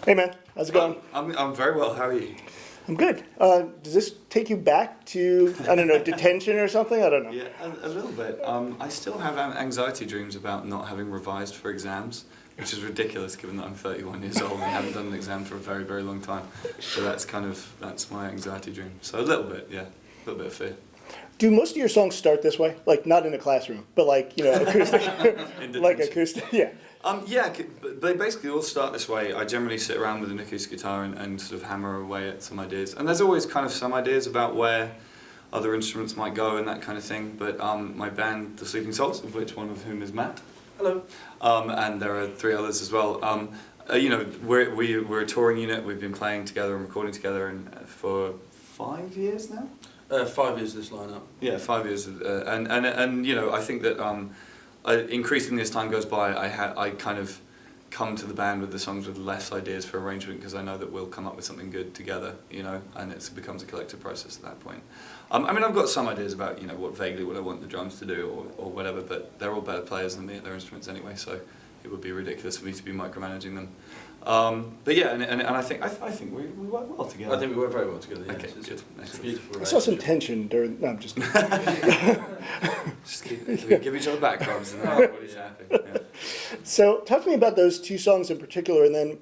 Hey man, how's it going? I'm very well. How are you? I'm good. Does this take you back to, I don't know, detention or something? I don't know. Yeah, a little bit. I still have anxiety dreams about not having revised for exams, which is ridiculous given that I'm 31 years old and haven't done an exam for a very, very long time. So that's my anxiety dream. So a little bit, yeah, a little bit of fear. Do most of your songs start this way? Like, not in a classroom, but like, you know, acoustic? Like acoustic, yeah. They basically all start this way. I generally sit around with an acoustic guitar and sort of hammer away at some ideas. And there's always kind of some ideas about where other instruments might go and that kind of thing. But my band, The Sleeping Souls, of which one of whom is Matt. Hello. And there are 3 others as well. You know, we're a touring unit. We've been playing together and recording together for 5 years now. 5 years this lineup. Yeah, 5 years, and you know, I think that increasingly as time goes by, I kind of come to the band with the songs with less ideas for arrangement because I know that we'll come up with something good together, you know, and it becomes a collective process at that point. I mean, I've got some ideas about, you know, what I want the drums to do or whatever, but they're all better players than me at their instruments anyway, so it would be ridiculous for me to be micromanaging them. But yeah, and I think we work well together. I think we work very well together. Yeah. Okay, good. It's beautiful. I saw some tension during, no, I'm just Just give each other back rubs and everybody's happy. Yeah. So talk to me about those 2 songs in particular, and then,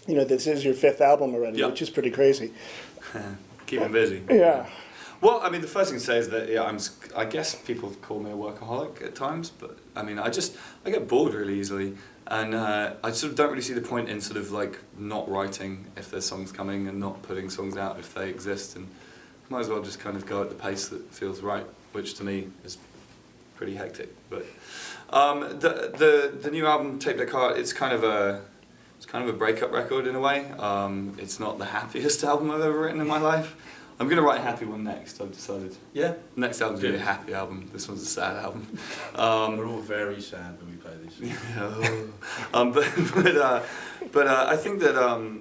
you know, this is your 5th album already, Yep. which is pretty crazy. Keep them busy. Yeah. Well, I mean, the first thing to say is that I guess people call me a workaholic at times, but I mean, I get bored really easily, and I sort of don't really see the point in sort of like not writing if there's songs coming and not putting songs out if they exist, and might as well just kind of go at the pace that feels right, which to me is pretty hectic. But the new album, Tape Deck Heart, it's kind of a breakup record in a way. It's not the happiest album I've ever written in my life. I'm going to write a happy one next, I've decided. Yeah? Next album's going to be a happy album. This one's a sad album. We're all very sad when we play these. But I think that,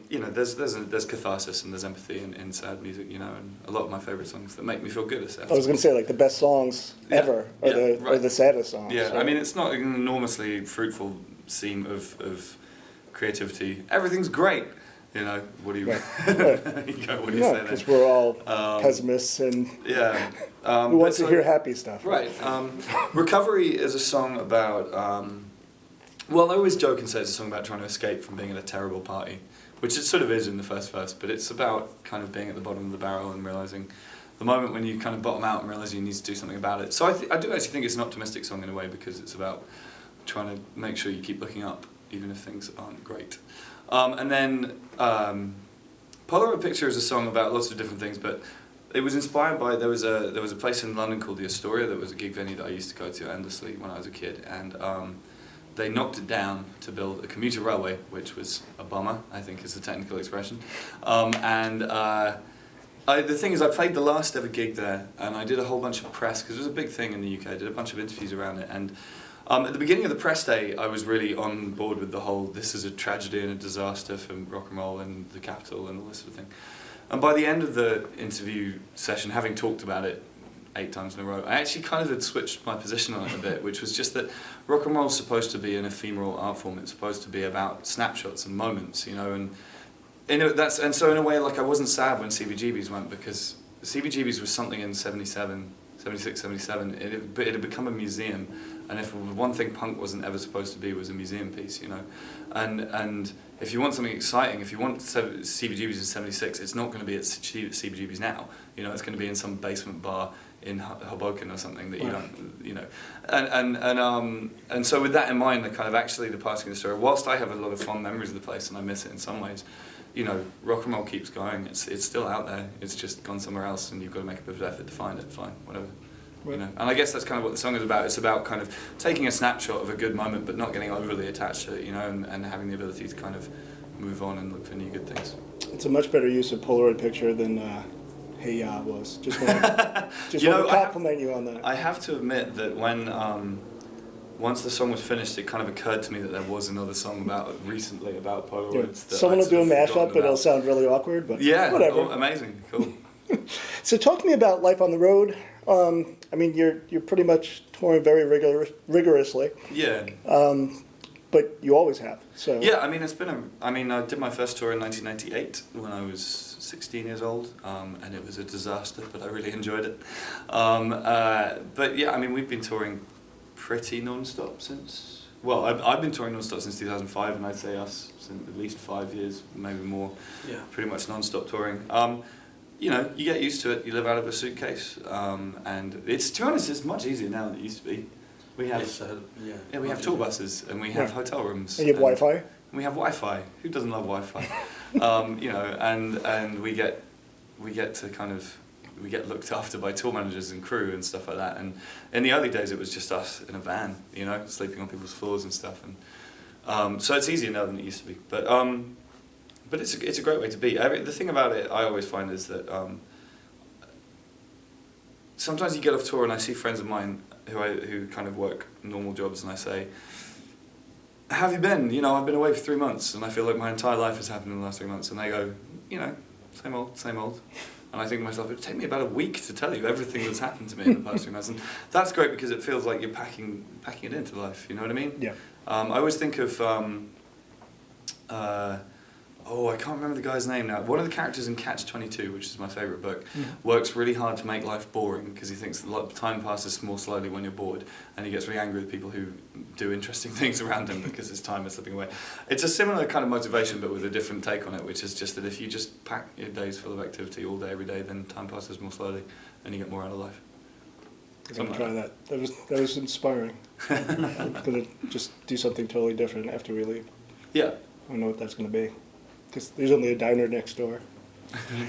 you know, there's catharsis and there's empathy in sad music, you know, and a lot of my favourite songs that make me feel good are sad. I was going to say, like, the best songs ever are the saddest songs. Yeah, so. I mean, it's not an enormously fruitful seam of creativity. Everything's great. You know, what do you, Right. what do you say then? Because we're all pessimists and Yeah. who wants to hear happy stuff. Right. Recovery is a song about, well, I always joke and say it's a song about trying to escape from being at a terrible party, which it sort of is in the first verse, but it's about kind of being at the bottom of the barrel and realising the moment when you kind of bottom out and realise you need to do something about it. So I do actually think it's an optimistic song in a way because it's about trying to make sure you keep looking up even if things aren't great. And then Polaroid Picture is a song about lots of different things, but it was inspired by, there was a place in London called the Astoria that was a gig venue that I used to go to endlessly when I was a kid, and they knocked it down to build a commuter railway, which was a bummer, I think is the technical expression. The thing is, I played the last ever gig there, and I did a whole bunch of press, because it was a big thing in the UK, I did a bunch of interviews around it, and at the beginning of the press day, I was really on board with the whole, this is a tragedy and a disaster for rock and roll and the capital and all this sort of thing. And by the end of the interview session, having talked about it 8 times in a row, I actually kind of had switched my position on it a bit, which was just that rock and roll is supposed to be an ephemeral art form. It's supposed to be about snapshots and moments, you know, and so in a way, like, I wasn't sad when CBGBs went, because CBGBs was something in 77, 76, 77, it had become a museum, and if one thing punk wasn't ever supposed to be was a museum piece, you know, and if you want something exciting, if you want CBGBs in 76, it's not going to be at CBGBs now, you know, it's going to be in some basement bar in Hoboken or something that you don't, you know, and so with that in mind, the kind of actually the passing of the story, whilst I have a lot of fond memories of the place and I miss it in some ways, you know, rock and roll keeps going. It's still out there. It's just gone somewhere else, and you've got to make a bit of effort to find it. Fine, whatever. Right. You know, and I guess that's kind of what the song is about. It's about kind of taking a snapshot of a good moment, but not getting overly attached to it. You know, and having the ability to kind of move on and look for new good things. It's a much better use of Polaroid Picture than Hey Ya was. Just want to compliment you on that. I have to admit that when once the song was finished, it kind of occurred to me that there was another song recently about Polaroids. Yeah. Someone will do a mashup, but it'll sound really awkward. But yeah, whatever. Oh, amazing, cool. So talk to me about life on the road. I mean, you're pretty much touring very rigorously. Yeah. but you always have. So Yeah, I mean, I did my first tour in 1998 when I was 16 years old, and it was a disaster, but I really enjoyed it. But yeah, I mean, we've been touring pretty non-stop since, well, I've been touring non-stop since 2005, and I'd say us since at least 5 years, maybe more, pretty much non-stop touring. You know, you get used to it, you live out of a suitcase, and it's, to be honest, it's much easier now than it used to be. We have, we have tour buses, and we have hotel rooms. And you have Wi-Fi? We have Wi-Fi. Who doesn't love Wi-Fi? You know, and we get to kind of, we get looked after by tour managers and crew and stuff like that. And in the early days, it was just us in a van, you know, sleeping on people's floors and stuff. And so it's easier now than it used to be. But it's a great way to be. The thing about it, I always find, is that sometimes you get off tour and I see friends of mine who kind of work normal jobs, and I say, "How have you been? You know, I've been away for 3 months, and I feel like my entire life has happened in the last 3 months." And they go, "You know, same old, same old." And I think to myself, it'd take me about a week to tell you everything that's happened to me in the past 3 months. And that's great because it feels like you're packing it into life. You know what I mean? Yeah. I always think of. I can't remember the guy's name now. One of the characters in Catch-22, which is my favourite book, works really hard to make life boring because he thinks that time passes more slowly when you're bored, and he gets really angry with people who do interesting things around him because his time is slipping away. It's a similar kind of motivation, but with a different take on it, which is just that if you just pack your days full of activity all day, every day, then time passes more slowly and you get more out of life. I'm going to try that. That was inspiring. I'm going to just do something totally different after we leave. Yeah. I don't know what that's going to be. Because there's only a diner next door.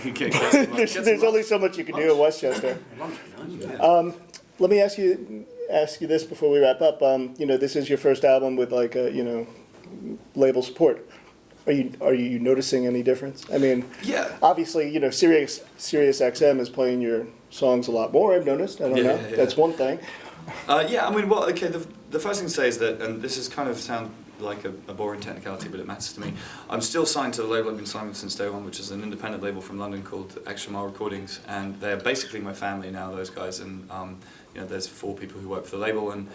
There's only so much you can do in Westchester. Let me ask you this before we wrap up. You know, this is your first album with like a, you know, label support. Are you noticing any difference? I mean, obviously, you know, Sirius XM is playing your songs a lot more. I've noticed. I don't know. Yeah. That's one thing. I mean, well, okay. The first thing to say is that, and this is kind of sound like a boring technicality, but it matters to me. I'm still signed to the label I've been signed with since day one, which is an independent label from London called Extra Mile Recordings, and they're basically my family now, those guys. And you know, there's 4 people who work for the label. And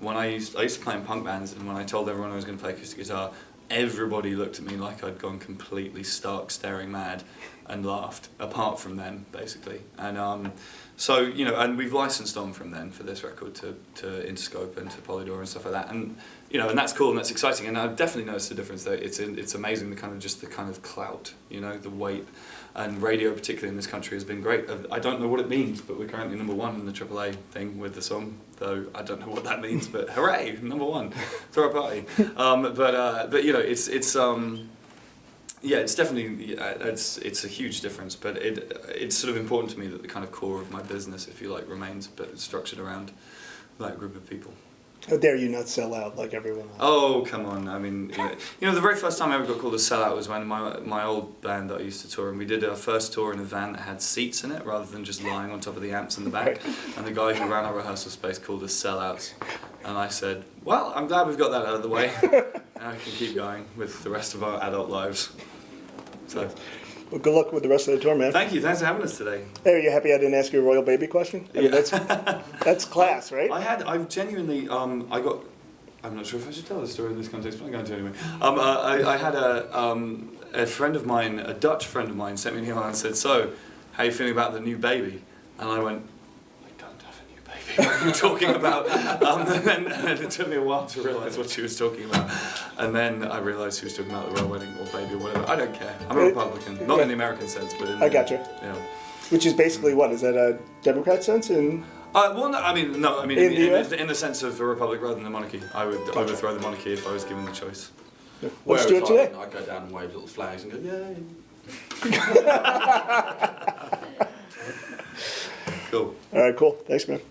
when I used to play in punk bands, and when I told everyone I was going to play acoustic guitar, everybody looked at me like I'd gone completely stark, staring mad, and laughed. Apart from them, basically. And so, you know, and we've licensed on from then for this record to Interscope and to Polydor and stuff like that. And you know, and that's cool and that's exciting. And I've definitely noticed the difference there. It's amazing the kind of clout, you know, the weight. And radio, particularly in this country, has been great. I don't know what it means, but we're currently #1 in the AAA thing with the song. Though I don't know what that means, but hooray, #1, throw a party. But you know, it's definitely it's a huge difference. But it's sort of important to me that the kind of core of my business, if you like, remains, but structured around that group of people. How dare you not sell out like everyone else? Oh, come on. I mean, you know, the very first time I ever got called a sellout was when my old band that I used to tour, and we did our first tour in a van that had seats in it rather than just lying on top of the amps in the back. And the guy who ran our rehearsal space called us sellouts. And I said, well, I'm glad we've got that out of the way. Now we can keep going with the rest of our adult lives. So. Well, good luck with the rest of the tour, man. Thank you. Thanks for having us today. Hey, are you happy I didn't ask you a royal baby question? I mean, that's class, right? I've genuinely, I'm not sure if I should tell this story in this context, but I'm going to anyway. I had a friend of mine, a Dutch friend of mine, sent me an email and said, "So, how are you feeling about the new baby?" And I went, "I don't have a new baby. What are you talking about?" And it took me a while to realise what she was talking about. And then I realised she was talking about the royal wedding or baby or whatever. I don't care. I'm a Republican. Not in the American sense, but in I gotcha. You know. Which is basically what? Is that a Democrat sense? Well, no, I mean, in the sense of a republic rather than a monarchy. I would overthrow the monarchy if I was given the choice. Let's do it today. I'd go down and wave little flags and go, yay. Cool. All right, cool. Thanks, man.